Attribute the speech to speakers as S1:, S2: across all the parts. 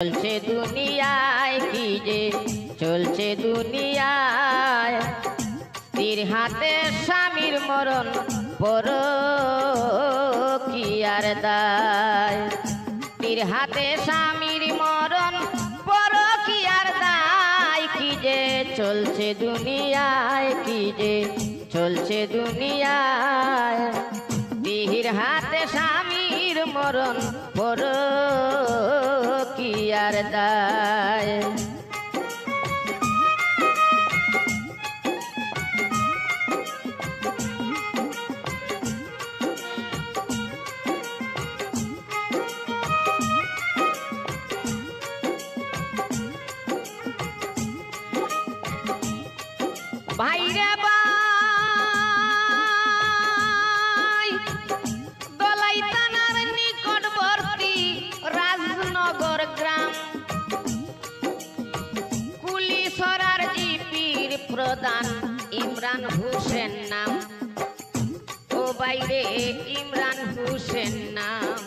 S1: চলছে দুনিয়ায় কি যে চলছে দুনিয়ায়, স্ত্রীর হাতে স্বামীর মরণ পরকীয়ার দায়। স্ত্রীর হাতে স্বামীর মরণ পরকীয়ার দায়, কি যে চলছে দুনিয়ায়, কি যে চলছে দুনিয়ায়। স্ত্রীর হাতে স্বামীর মরণ পরকীয়ার দায়। ভাইরে ভাই, দলাই থানার নিকটবর্তী রাজনগর গ্রাম, কুলিসরার জিপির প্রধান ইমরান হোসেন নাম। ও বাইরে ইমরান হোসেন নাম,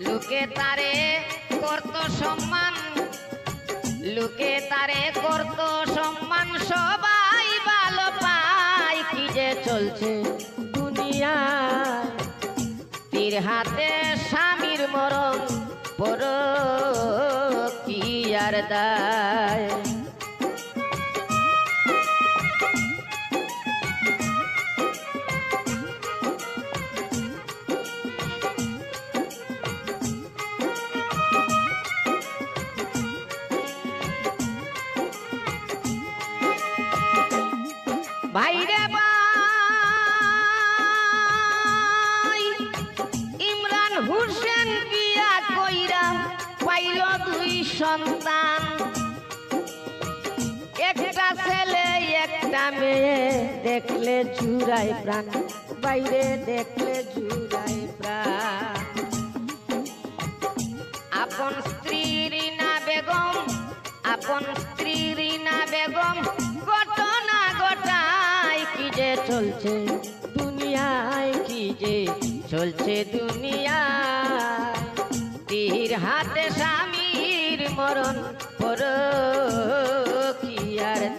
S1: লোকে তারে করত সম্মান, লোকে তারে করত সম্মান, সবাই ভালো পায়। কি যে চলছে দুনিয়ায়, স্ত্রীর হাতে স্বামীর মরণ পরকীয়ার দায়। ভাইরে ভাই, ইমরান হোসেন বিয়া কইরা পাইল দুই সন্তান, একটা ছেলে একটা মেয়ে, দেখলে জুড়াই প্রাণ, বাইরে দেখলে জুড়াই প্রাণ। আপন স্ত্রী রিনা বেগম, আপন স্ত্রী রিনা বেগম ঘটনা ঘটায়। কি যে চলছে দুনিয়ায়, কি যে চলছে দুনিয়ায়। স্ত্রীর হাতে স্বামীর মরণ পরকীয়ার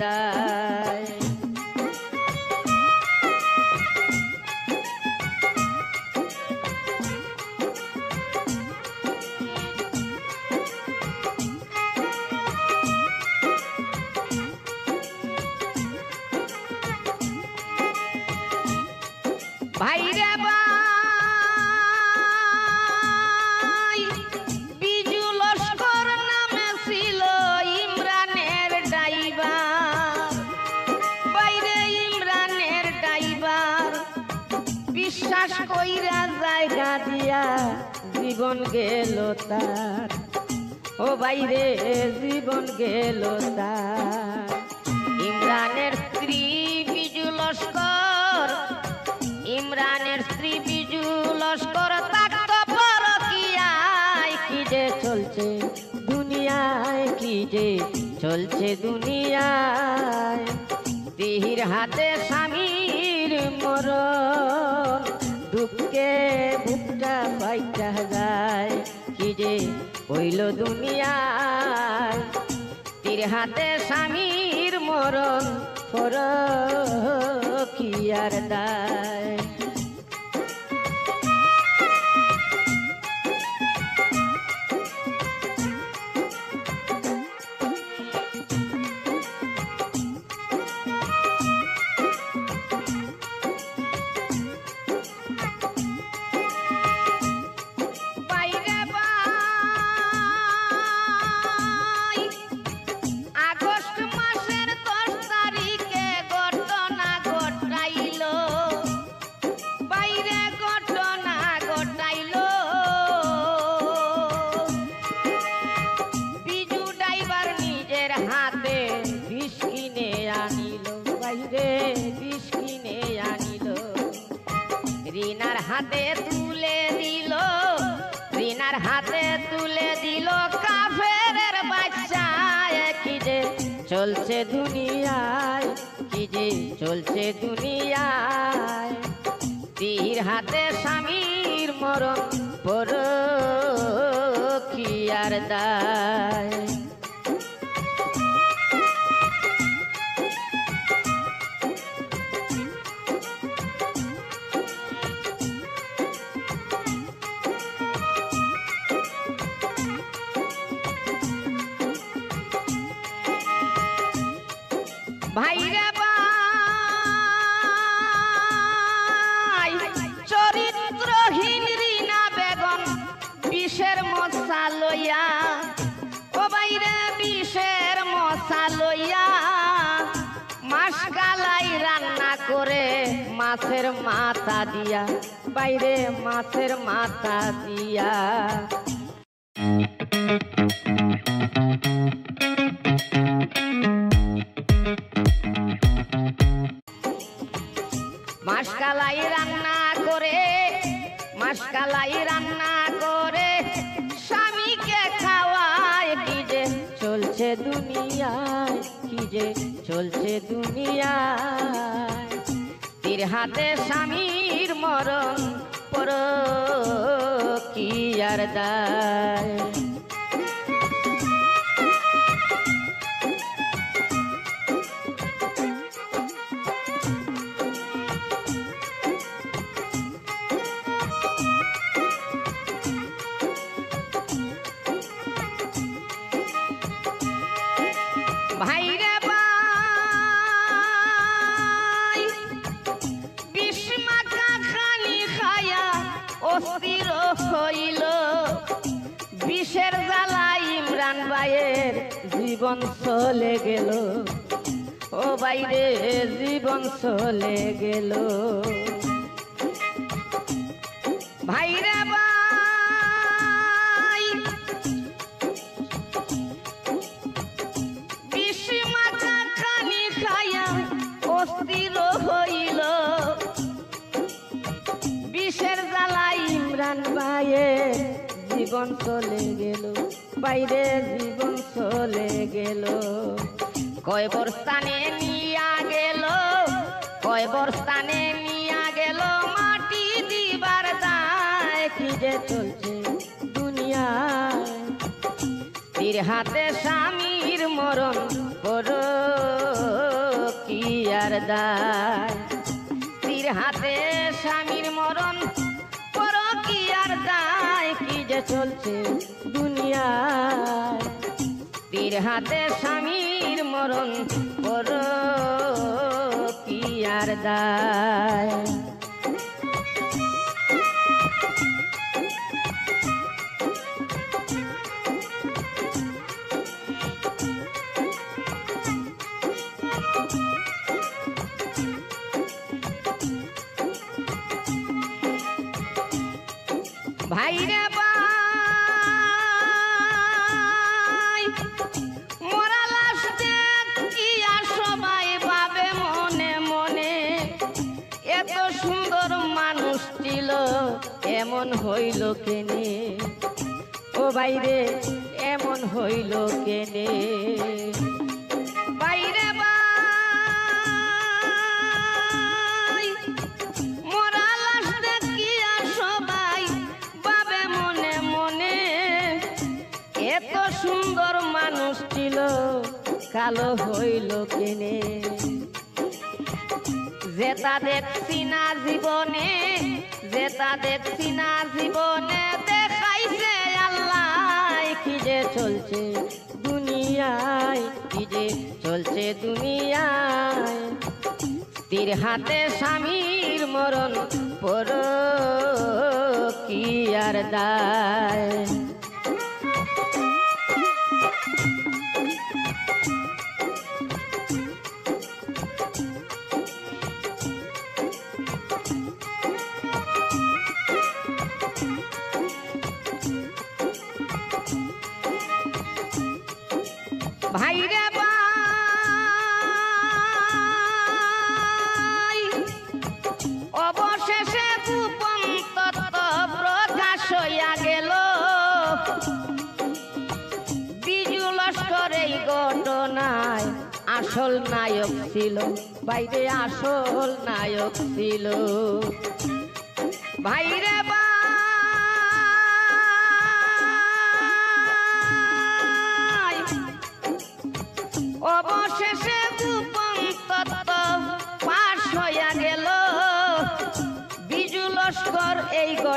S1: দায়। ভাইরে ভাই, বিজু লস্কর নামে ছিল ইমরানের ড্রাইভার, বাইরে ইমরানের ড্রাইভার, বিশ্বাস কইরা জায়গা দিয়া জীবন গেল তার। ও বাইরে জীবন গেল তার। ইমরানের স্ত্রী বিজু লস্কর, ইমরানের স্ত্রী বিজু লস্কর থাকত পরকীয়ায়। কি যে চলছে দুনিয়ায়, কি যে চলছে দুনিয়ায়। স্ত্রীর হাতে স্বামীর মরণ, দুঃখে বুকটা পাইটা যায়। কি যে হইল দুনিয়ায়, স্ত্রীর হাতে স্বামীর মরণ পরকীয়ার দায়। বাইরে ভাই, আগস্ট মাসের 10 তারিখে ঘটনা ঘটাইল, বাইরে ঘটনা ঘটাইল। বিজু ড্রাইভার নিজের হাতে বিষ কিনে আনিল, বাইরে বিষ কিনে আনিল। রিনার হাতে তুলে দিল, রিনার হাতে তুলে দিল কাফেরের বাচ্চা। কি যে চলছে দুনিয়ায়, কি যে চলছে দুনিয়ায়। স্ত্রীর হাতে স্বামীর মরণ পরকীয়ার আর দায়। ভাইরে ভাই চরিত্রহীন রিনা বেগম বিষের মশা লইয়া, ও বাইরে বিষের মশা লইয়া মাছ কালাই রান্না করে মাছের মাথা দিয়া, বাইরে মাছের মাথা দিয়া। মাসকালাই রান্না করে, মাসকালাই রান্না করে স্বামীকে খাওয়ায়। কি যে চলছে দুনিয়ায়, কি যে চলছে দুনিয়ায়। তীর হাতে স্বামীর মরণ, পর কি আর দায়। ভাইরে ভাই বিষ মাখা খানি খায়া অস্থির হইল। বিষের জ্বালা ইমরান ভাইয়ের জীবন চলে গেল, ও বাইরে জীবন চলে গেল। ভাইরে অস্থির হইল, বিষের জ্বালা ইমরান ভাইয়ের জীবন চলে গেল, বাইরে জীবন চলে গেল। কয় বর্ষানে নিয়া গেল, কয় বর্ষানে নিয়া গেল মাটি দিবার দায়। কি যে চলছে দুনিয়ায়, তীর হাতে স্বামীর মরণ, পর কি আর দায়। তীর হাতে স্বামীর মরণ, পর কি আর দায়। কি যে চলছে দুনিয়ায়, তীর হাতে স্বামীর মরণ, পর কি আর দায়। ভাইরে ভাই মরা লাশ দেখিয়া সবাই ভাবে মনে মনে, এত সুন্দর মানুষ ছিল এমন হইল কেনে, ও বাইরে এমন হইল কেনে। বাইরে মরা লাশ দেখিয়া সবাই ভাবে মনে মনে, এত সুন্দর মানুষ ছিল কালো হইল কেনে। যেটা দেখছি না জীবনে, যেটা দেখছি না জীবনে দেখাইছে আল্লাহ। কি যে চলছে দুনিয়ায়, কি যে চলছে দুনিয়ায়। তীর হাতে স্বামীর মরণ, পর কি আর দায়। ভাইরে ভাই অবশেষে গোপন তত্ত্ব প্রকাশ হইয়া গেল। বিজু লস্কর এই ঘটনায় আসল নায়ক ছিল, বাইরে আসল নায়ক ছিল। ভাইরে ভাই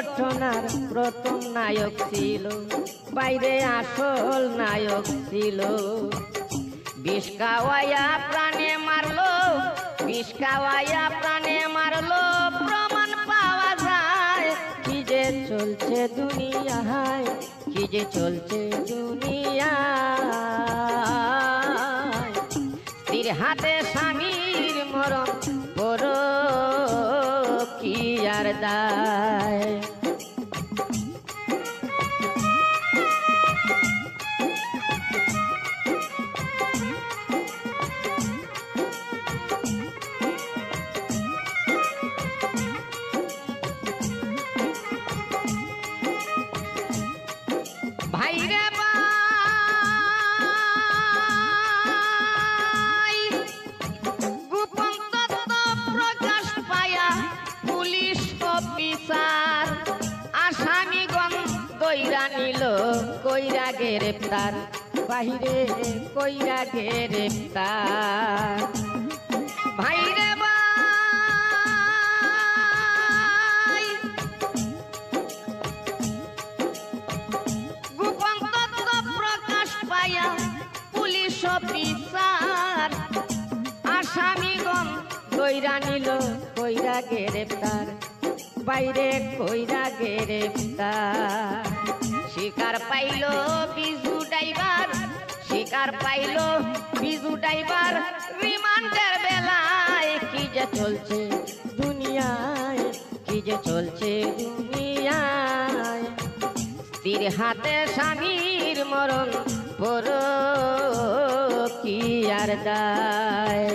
S1: ঘটনার প্রথম নায়ক ছিল, বাইরে আসল নায়ক ছিল। বিষ খাওয়াইয়া প্রাণে মারলো, বিষ খাওয়াইয়া প্রাণে মারলো, প্রমাণ পাওয়া যায়। কি যে চলছে দুনিয়ায়, কি যে চলছে দুনিয়ায়। স্ত্রীর হাতে স্বামীর মরণ, বড় কি আর দায়। ভাইরে ভাই, গোপন তথ্য প্রকাশ পায়া পুলিশ অফিসার আসামিগণ কইরা নিল, কইরা গ্রেপ্তার, বাহিরে কইরা গ্রেপ্তার। ভাইরে ভাই, গোপন তথ্য প্রকাশ পায়া পুলিশ অফিসার আসামিগণ কইরা নিল, কইরা গ্রেপ্তার, বাইরে কইরা গ্রেপ্তার। শিকার পাইল বিজু ড্রাইভার, শিকার পাইল বিজু ড্রাইভার, রিমান্ডের বেলায়। কি যে চলছে দুনিয়ায়, কি যে চলছে দুনিয়ায়। স্ত্রীর হাতে স্বামীর মরণ, বড় কি আর দায়।